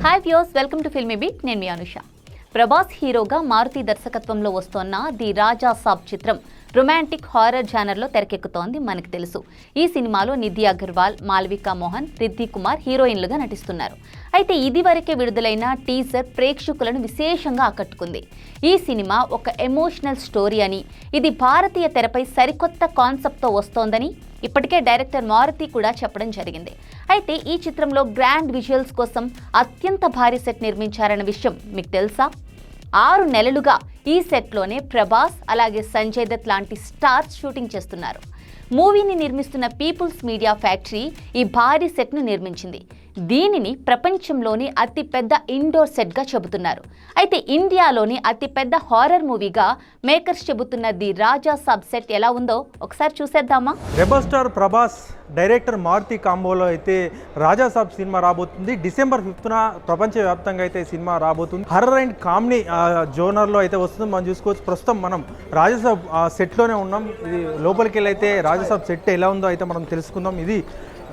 Hi viewers, welcome to filmy beat. నేను మీ అనుష. ప్రభాస్ హీరోగా మారుతి దర్శకత్వంలో వస్తోన్న ది రాజా సాబ్ చిత్రం రొమాంటిక్ హారర్ జానర్లో తెరకెక్కుతోంది. మనకు తెలుసు, ఈ సినిమాలో నిధి అగర్వాల్, మాల్వికా మోహన్, రిద్ది కుమార్ హీరోయిన్లుగా నటిస్తున్నారు. అయితే ఇదివరకే విడుదలైన టీజర్ ప్రేక్షకులను విశేషంగా ఆకట్టుకుంది. ఈ సినిమా ఒక ఎమోషనల్ స్టోరీ అని, ఇది భారతీయ తెరపై సరికొత్త కాన్సెప్ట్తో వస్తోందని ఇప్పటికే డైరెక్టర్ మారుతి కూడా చెప్పడం జరిగింది. అయితే ఈ చిత్రంలో గ్రాండ్ విజువల్స్ కోసం అత్యంత భారీ సెట్ నిర్మించారన్న విషయం మీకు తెలుసా? 6 నెలలుగా ఈ సెట్లోనే ప్రభాస్ అలాగే సంజయ్ దత్ లాంటి స్టార్స్ షూటింగ్ చేస్తున్నారు. మూవీని నిర్మిస్తున్న పీపుల్స్ మీడియా ఫ్యాక్టరీ ఈ భారీ సెట్ను నిర్మించింది. దీనిని ప్రపంచంలోని అతిపెద్ద ఇండోర్ సెట్గా చెబుతున్నారు. అయితే ఇండియాలోని అతిపెద్ద హారర్ మూవీగా మేకర్స్ చెబుతున్న ది రాజా సబ్ సెట్ ఎలా ఉందో ఒకసారి చూసేద్దామా? Rebel star Prabhas, director Maruthi కాంబోలో అయితే రాజా సాబ్ సినిమా రాబోతుంది. డిసెంబర్ 5న ప్రపంచవ్యాప్తంగా అయితే సినిమా రాబోతుంది. హర్రర్ అండ్ కామెడీ జోనర్లో అయితే వస్తుంది. మనం చూసుకోవచ్చు, ప్రస్తుతం మనం రాజా సాబ్ సెట్లోనే ఉన్నాం. ఇది లోపలికి వెళ్ళి అయితే రాజా సాబ్ సెట్ ఎలా ఉందో అయితే మనం తెలుసుకుందాం. ఇది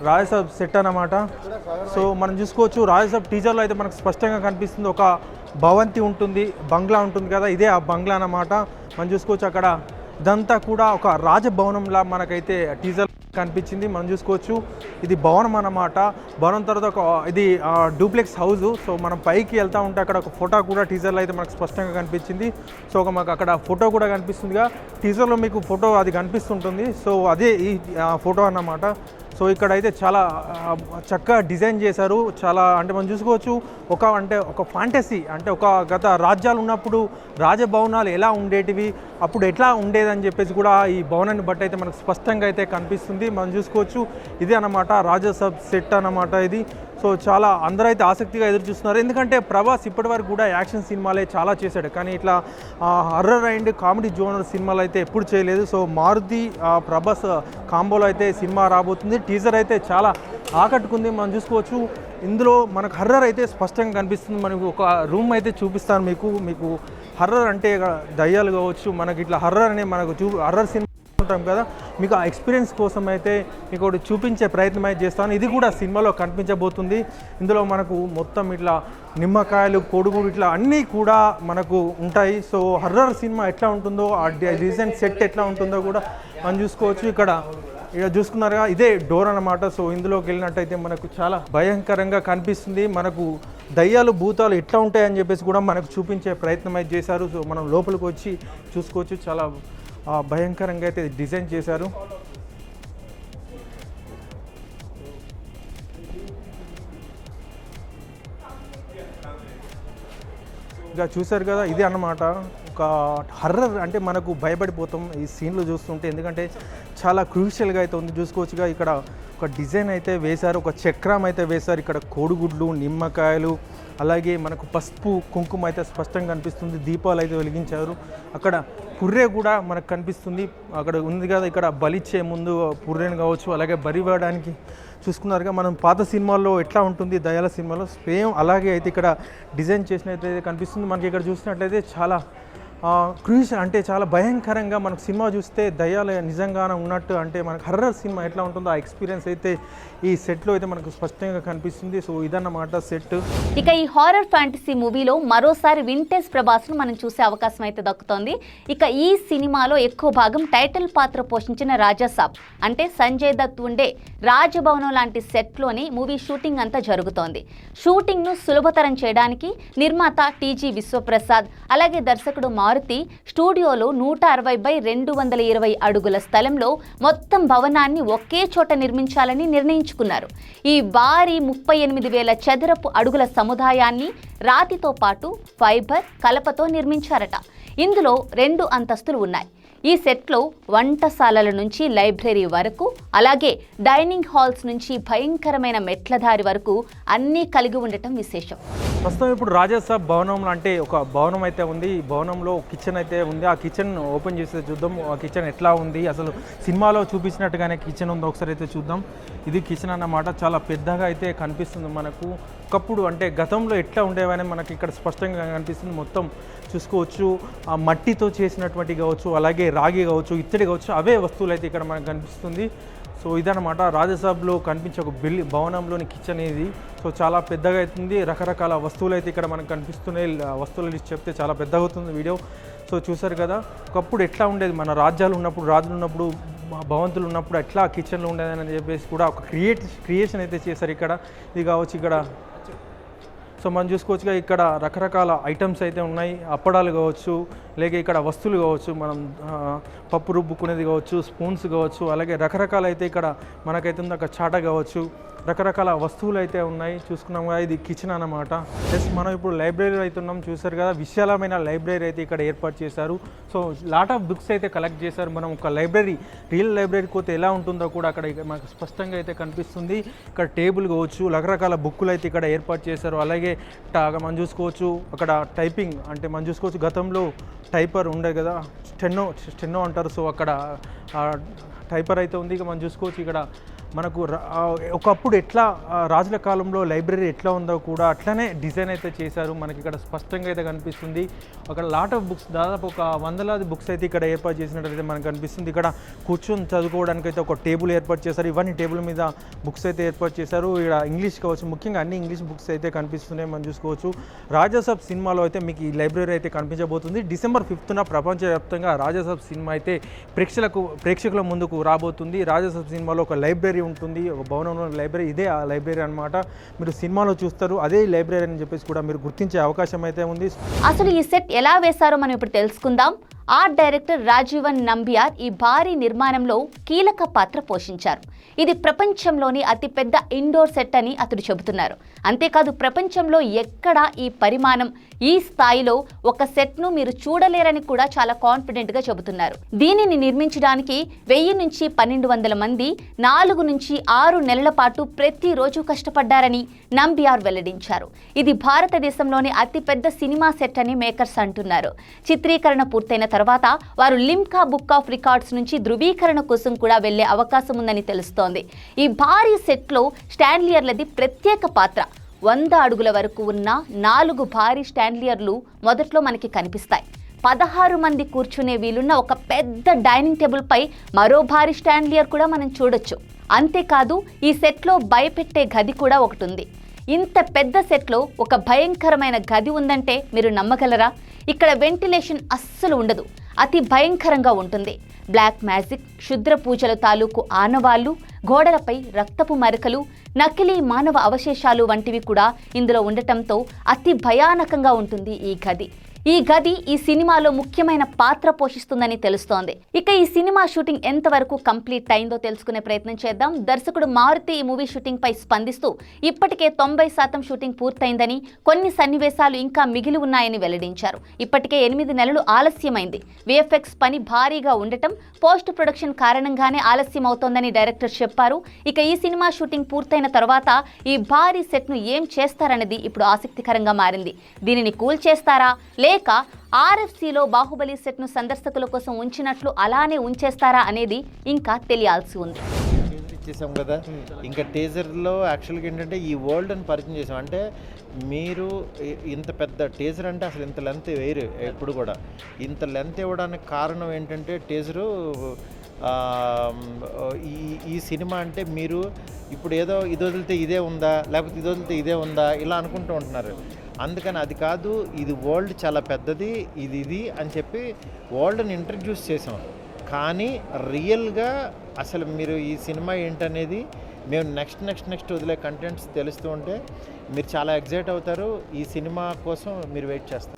రాజా సాబ్ సెట్ అన్నమాట. సో మనం చూసుకోవచ్చు, రాజా సాబ్ టీజర్లో అయితే మనకు స్పష్టంగా కనిపిస్తుంది. ఒక భవంతి ఉంటుంది, బంగ్లా ఉంటుంది కదా, ఇదే ఆ బంగ్లా అన్నమాట. మనం చూసుకోవచ్చు, అక్కడ ఇదంతా కూడా ఒక రాజభవనంలా మనకైతే టీజర్ కనిపించింది. మనం చూసుకోవచ్చు, ఇది భవనం అన్నమాట. భవనం తర్వాత ఒక ఇది డూప్లెక్స్ హౌస్. సో మనం పైకి వెళ్తూ ఉంటే అక్కడ ఒక ఫోటో కూడా టీజర్లో అయితే మనకు స్పష్టంగా కనిపించింది. సో మాకు అక్కడ ఫోటో కూడా కనిపిస్తుందిగా, టీజర్లో మీకు ఫోటో అది కనిపిస్తుంటుంది. సో అదే ఈ ఫోటో అన్నమాట. సో ఇక్కడైతే చాలా చక్కగా డిజైన్ చేశారు. చాలా అంటే మనం చూసుకోవచ్చు, ఒక ఫ్యాంటసీ, అంటే ఒక గత రాజ్యాలు ఉన్నప్పుడు రాజభవనాలు ఎలా ఉండేటివి, అప్పుడు ఎట్లా ఉండేదని చెప్పేసి కూడా ఈ భవనాన్ని బట్టి అయితే మనకు స్పష్టంగా అయితే కనిపిస్తుంది. మనం చూసుకోవచ్చు, ఇదే అన్నమాట రాజా సబ్ సెట్ అన్నమాట ఇది. సో చాలా అందరూ అయితే ఆసక్తిగా ఎదురు చూస్తున్నారు. ఎందుకంటే ప్రభాస్ ఇప్పటివరకు కూడా యాక్షన్ సినిమాలే చాలా చేశాడు, కానీ ఇట్లా హర్రర్ అండ్ కామెడీ జోనర్ సినిమాలు అయితే ఎప్పుడు చేయలేదు. సో మారుతి ప్రభాస్ కాంబోలో అయితే సినిమా రాబోతుంది. టీజర్ అయితే చాలా ఆకట్టుకుంది. మనం చూసుకోవచ్చు, ఇందులో మనకు హర్రర్ అయితే స్పష్టంగా కనిపిస్తుంది. మనకు ఒక రూమ్ అయితే చూపిస్తాను మీకు హర్రర్ అంటే దయ్యాలు కావచ్చు, మనకి ఇట్లా హర్రర్ అనే మనకు హర్రర్ సినిమా ఉంటాం కదా, మీకు ఆ ఎక్స్పీరియన్స్ కోసం అయితే మీకు ఒకటి చూపించే ప్రయత్నం అయితే చేస్తాను. ఇది కూడా సినిమాలో కనిపించబోతుంది. ఇందులో మనకు మొత్తం ఇట్లా నిమ్మకాయలు, కొడుగులు ఇట్లా అన్నీ కూడా మనకు ఉంటాయి. సో హర్రర్ సినిమా ఎట్లా ఉంటుందో, ఆ రీసెంట్ సెట్ ఎట్లా ఉంటుందో కూడా మనం చూసుకోవచ్చు. ఇక్కడ చూసుకున్నారుగా, ఇదే డోర్ అన్నమాట. సో ఇందులోకి వెళ్ళినట్టయితే మనకు చాలా భయంకరంగా కనిపిస్తుంది. మనకు దయ్యాలు, భూతాలు ఎట్లా ఉంటాయని చెప్పేసి కూడా మనకు చూపించే ప్రయత్నం అయితే చేశారు. సో మనం లోపలికి వచ్చి చూసుకోవచ్చు, చాలా భయంకరంగా అయితే డిజైన్ చేశారు. ఇంకా చూసారు కదా, ఇది అన్నమాట ఒక హర్రర్. అంటే మనకు భయపడిపోతాం ఈ సీన్లు చూస్తుంటే, ఎందుకంటే చాలా క్రూషియల్గా అయితే ఉంది. చూసుకోవచ్చుగా, ఇక్కడ ఒక డిజైన్ అయితే వేశారు, ఒక చక్రం అయితే వేశారు. ఇక్కడ కోడిగుడ్లు, నిమ్మకాయలు, అలాగే మనకు పసుపు, కుంకుమ అయితే స్పష్టంగా కనిపిస్తుంది. దీపాలు అయితే వెలిగించారు. అక్కడ పుర్రె కూడా మనకు కనిపిస్తుంది. అక్కడ ఉంది కదా, ఇక్కడ బలిచ్చే ముందు పుర్రెని కావచ్చు, అలాగే బలి వేయడానికి చూసుకున్నారుగా, మనం పాత సినిమాల్లో ఎట్లా ఉంటుంది దయాల సినిమాలో సేమ్ అలాగే అయితే ఇక్కడ డిజైన్ చేసినట్లయితే కనిపిస్తుంది. మనకి ఇక్కడ చూసినట్లయితే చాలా క్రూషియల్, అంటే చాలా భయంకరంగా మనకు సినిమా చూస్తే దయ్యాలు నిజంగానే ఉన్నట్టు, అంటే మనకు హర్రర్ సినిమా ఎట్లా ఉంటుందో ఆ ఎక్స్పీరియన్స్ అయితే ఈ సెట్లో అయితే మనకు స్పష్టంగా కనిపిస్తుంది. సో ఇదన్నమాట సెట్. ఇక ఈ హారర్ ఫ్యాంటసీ మూవీలో మరోసారి వింటేజ్ ప్రభాస్ను మనం చూసే అవకాశం అయితే దక్కుతోంది. ఇక ఈ సినిమాలో ఎక్కువ భాగం టైటిల్ పాత్ర పోషించిన రాజా సాబ్, అంటే సంజయ్ దత్ ఉండే రాజభవనం లాంటి సెట్లోనే మూవీ షూటింగ్ అంతా జరుగుతోంది. షూటింగ్ను సులభతరం చేయడానికి నిర్మాత టీజీ విశ్వప్రసాద్, అలాగే దర్శకుడు మారుతి స్టూడియోలో 160x220 అడుగుల స్థలంలో మొత్తం భవనాన్ని ఒకే చోట నిర్మించాలని నిర్ణయించుకున్నారు. ఈ భారీ 38,000 చదరపు అడుగుల సముదాయాన్ని రాతితో పాటు ఫైబర్, కలపతో నిర్మించారట. ఇందులో 2 అంతస్తులు ఉన్నాయి. ఈ సెట్లో వంటశాలల నుంచి లైబ్రరీ వరకు, అలాగే డైనింగ్ హాల్స్ నుంచి భయంకరమైన మెట్లదారి వరకు అన్నీ కలిగి ఉండటం విశేషం. ప్రస్తుతం ఇప్పుడు రాజా సాబ్ భవనం అంటే ఒక భవనం అయితే ఉంది. ఈ భవనంలో కిచెన్ అయితే ఉంది. ఆ కిచెన్ ఓపెన్ చేస్తే చూద్దాం ఆ కిచెన్ ఎట్లా ఉంది, అసలు సినిమాలో చూపించినట్టుగానే కిచెన్ ఉందో ఒకసారి అయితే చూద్దాం. ఇది కిచెన్ అన్నమాట. చాలా పెద్దగా అయితే కనిపిస్తుంది మనకు. ఒకప్పుడు అంటే గతంలో ఎట్లా ఉండేవని మనకి ఇక్కడ స్పష్టంగా కనిపిస్తుంది. మొత్తం చూసుకోవచ్చు, ఆ మట్టితో చేసినటువంటి కావచ్చు, అలాగే రాగి కావచ్చు, ఇత్తడి కావచ్చు, అవే వస్తువులు అయితే ఇక్కడ మనకు కనిపిస్తుంది. సో ఇదన్నమాట రాజాసాబ్లో కనిపించే ఒక భవనంలోని కిచెన్ ఇది. సో చాలా పెద్దగా అవుతుంది, రకరకాల వస్తువులు అయితే ఇక్కడ మనకు కనిపిస్తున్నాయి. వస్తువుల లిస్ట్ చెప్తే చాలా పెద్దగా అవుతుంది వీడియో. సో చూసారు కదా, ఒకప్పుడు ఎట్లా ఉండేది మన రాజ్యాలు ఉన్నప్పుడు, రాజులు ఉన్నప్పుడు, భవంతులు ఉన్నప్పుడు ఎట్లా కిచెన్లో ఉండేదని చెప్పేసి కూడా ఒక క్రియేషన్ అయితే చేశారు ఇక్కడ. ఇది కావచ్చు ఇక్కడ. సో మనం చూసుకోవచ్చుగా ఇక్కడ రకరకాల ఐటమ్స్ అయితే ఉన్నాయి. అప్పడాలు కావచ్చు, లేక ఇక్కడ వస్తువులు కావచ్చు, మనం పప్పు రుబ్బుకునేది కావచ్చు, స్పూన్స్ కావచ్చు, అలాగే రకరకాల అయితే ఇక్కడ మనకైతే ఒక చాట కావచ్చు, రకరకాల వస్తువులు అయితే ఉన్నాయి. చూసుకున్నాం కదా, ఇది కిచెన్ అన్నమాట. ప్లస్ మనం ఇప్పుడు లైబ్రరీలో అయితే ఉన్నాం. చూసారు కదా, విశాలమైన లైబ్రరీ అయితే ఇక్కడ ఏర్పాటు చేశారు. సో లాట్ ఆఫ్ బుక్స్ అయితే కలెక్ట్ చేశారు. మనం ఒక లైబ్రరీ, రియల్ లైబ్రరీకి పోతే ఎలా ఉంటుందో కూడా అక్కడ మనకు స్పష్టంగా అయితే కనిపిస్తుంది. ఇక్కడ టేబుల్ కావచ్చు, రకరకాల బుక్కులు అయితే ఇక్కడ ఏర్పాటు చేశారు. అలాగే మనం చూసుకోవచ్చు అక్కడ టైపింగ్, అంటే మనం చూసుకోవచ్చు గతంలో టైపర్ ఉండే కదా, స్టెన్నో అంటారు. సో అక్కడ టైపర్ అయితే ఉంది. ఇక మనం చూసుకోవచ్చు ఇక్కడ మనకు ఒకప్పుడు ఎట్లా రాజుల కాలంలో లైబ్రరీ ఎట్లా ఉందో కూడా అట్లనే డిజైన్ అయితే చేశారు. మనకి ఇక్కడ స్పష్టంగా అయితే కనిపిస్తుంది. అక్కడ లాట్ ఆఫ్ బుక్స్, దాదాపు ఒక 100 బుక్స్ అయితే ఇక్కడ ఏర్పాటు చేసినట్టయితే మనకు కనిపిస్తుంది. ఇక్కడ కూర్చొని చదువుకోవడానికి అయితే ఒక టేబుల్ ఏర్పాటు చేశారు. ఇవన్నీ టేబుల్ మీద బుక్స్ అయితే ఏర్పాటు చేశారు. ఇక్కడ ఇంగ్లీష్ కావచ్చు, ముఖ్యంగా అన్ని ఇంగ్లీష్ బుక్స్ అయితే కనిపిస్తున్నాయి. మనం చూసుకోవచ్చు రాజాసాబ్ సినిమాలో అయితే మీకు ఈ లైబ్రరీ అయితే కనిపించబోతుంది. డిసెంబర్ 5న ప్రపంచవ్యాప్తంగా రాజాసాబ్ సినిమా అయితే ప్రేక్షకుల ముందుకు రాబోతుంది. రాజాసాబ్ సినిమాలో ఒక లైబ్రరీ ఉంటుంది, ఒక భవనంలో లైబ్రరీ, ఇదే ఆ లైబ్రరీ అన్నమాట. మీరు సినిమాలో చూస్తారు, అదే లైబ్రరీ అని చెప్పేసి కూడా మీరు గుర్తించే అవకాశం అయితే ఉంది. అసలు ఈ సెట్ ఎలా వేశారో మనం ఇప్పుడు తెలుసుకుందాం. ఆర్ట్ డైరెక్టర్ రాజీవన్ నంబియార్ ఈ భారీ నిర్మాణంలో కీలక పాత్ర పోషించారు. ఇది ప్రపంచంలోని అతిపెద్ద ఇండోర్ సెట్ అని అతడు చెబుతున్నారు. అంతేకాదు ప్రపంచంలో ఎక్కడా ఈ పరిమాణం, ఈ స్థాయిలో ఒక సెట్ను మీరు చూడలేరని కూడా చాలా కాన్ఫిడెంట్గా చెబుతున్నారు. దీనిని నిర్మించడానికి 1000 నుంచి 1200 మంది 4 నుంచి 6 నెలల పాటు ప్రతిరోజు కష్టపడ్డారని నంబియార్ వెల్లడించారు. ఇది భారతదేశంలోని అతిపెద్ద సినిమా సెట్ అని మేకర్స్ అంటున్నారు. చిత్రీకరణ పూర్తయిన తర్వాత వారు లిమ్కా బుక్ ఆఫ్ రికార్డ్స్ నుంచి ధృవీకరణ కోసం కూడా వెళ్లే అవకాశం ఉందని తెలుస్తోంది. ఈ భారీ సెట్లో స్టాండ్లియర్లది ప్రత్యేక పాత్ర. 100 అడుగుల వరకు ఉన్న 4 భారీ స్టాండ్లియర్లు మొదట్లో మనకి కనిపిస్తాయి. 16 మంది కూర్చునే వీలున్న ఒక పెద్ద డైనింగ్ టేబుల్ పై మరో భారీ స్టాండ్లియర్ కూడా మనం చూడొచ్చు. అంతేకాదు ఈ సెట్లో భయపెట్టే గది కూడా ఒకటి ఉంది. ఇంత పెద్ద సెట్లో ఒక భయంకరమైన గది ఉందంటే మీరు నమ్మగలరా? ఇక్కడ వెంటిలేషన్ అస్సలు ఉండదు, అతి భయంకరంగా ఉంటుంది. బ్లాక్ మ్యాజిక్, క్షుద్ర పూజల తాలూకు ఆనవాళ్లు, గోడలపై రక్తపు మరకలు, నకిలీ మానవ అవశేషాలు వంటివి కూడా ఇందులో ఉండటంతో అతి భయానకంగా ఉంటుంది ఈ గది. ఈ గది ఈ సినిమాలో ముఖ్యమైన పాత్ర పోషిస్తుందని తెలుస్తోంది. ఇక ఈ సినిమా షూటింగ్ ఎంతవరకు కంప్లీట్ అయిందో తెలుసుకునే ప్రయత్నం చేద్దాం. దర్శకుడు మారుతి ఈ మూవీ షూటింగ్ పై స్పందిస్తూ ఇప్పటికే 90% షూటింగ్ పూర్తయిందని, కొన్ని సన్నివేశాలు ఇంకా మిగిలి ఉన్నాయని వెల్లడించారు. ఇప్పటికే 8 నెలలు ఆలస్యమైంది. విఎఫ్ఎక్స్ పని భారీగా ఉండటం, పోస్ట్ ప్రొడక్షన్ కారణంగానే ఆలస్యం అవుతోందని డైరెక్టర్ చెప్పారు. ఇక ఈ సినిమా షూటింగ్ పూర్తయిన తర్వాత ఈ భారీ సెట్ను ఏం చేస్తారన్నది ఇప్పుడు ఆసక్తికరంగా మారింది. దీనిని కూల్ చేస్తారా, లేక ఆర్ఎఫ్సిలో బాహుబలి సెట్ను సందర్శకుల కోసం ఉంచినట్లు అలానే ఉంచేస్తారా అనేది ఇంకా తెలియాల్సి ఉంది. ఇచ్చేసాం కదా, ఇంకా టీజర్లో యాక్చువల్గా ఏంటంటే ఈ వరల్డ్ అని పరిచయం చేసాం. అంటే మీరు ఇంత పెద్ద టీజర్ అంటే అసలు ఇంత లెంత్ వేయరు ఎప్పుడు కూడా. ఇంత లెంత్ ఇవ్వడానికి కారణం ఏంటంటే టీజరు ఈ సినిమా అంటే మీరు ఇప్పుడు ఏదో ఇది వదిలితే ఇదే ఉందా, లేకపోతే ఇది వదిలితే ఇదే ఉందా, ఇలా అనుకుంటూ ఉంటున్నారు. అందుకని అది కాదు, ఇది వరల్డ్ చాలా పెద్దది, ఇది అని చెప్పి వరల్డ్ని ఇంట్రడ్యూస్ చేసాం. కానీ రియల్గా అసలు మీరు ఈ సినిమా ఏంటనేది మేము నెక్స్ట్ వదిలే కంటెంట్స్ తెలుస్తూ ఉంటే మీరు చాలా ఎగ్జైట్ అవుతారు. ఈ సినిమా కోసం మీరు వెయిట్ చేస్తారు.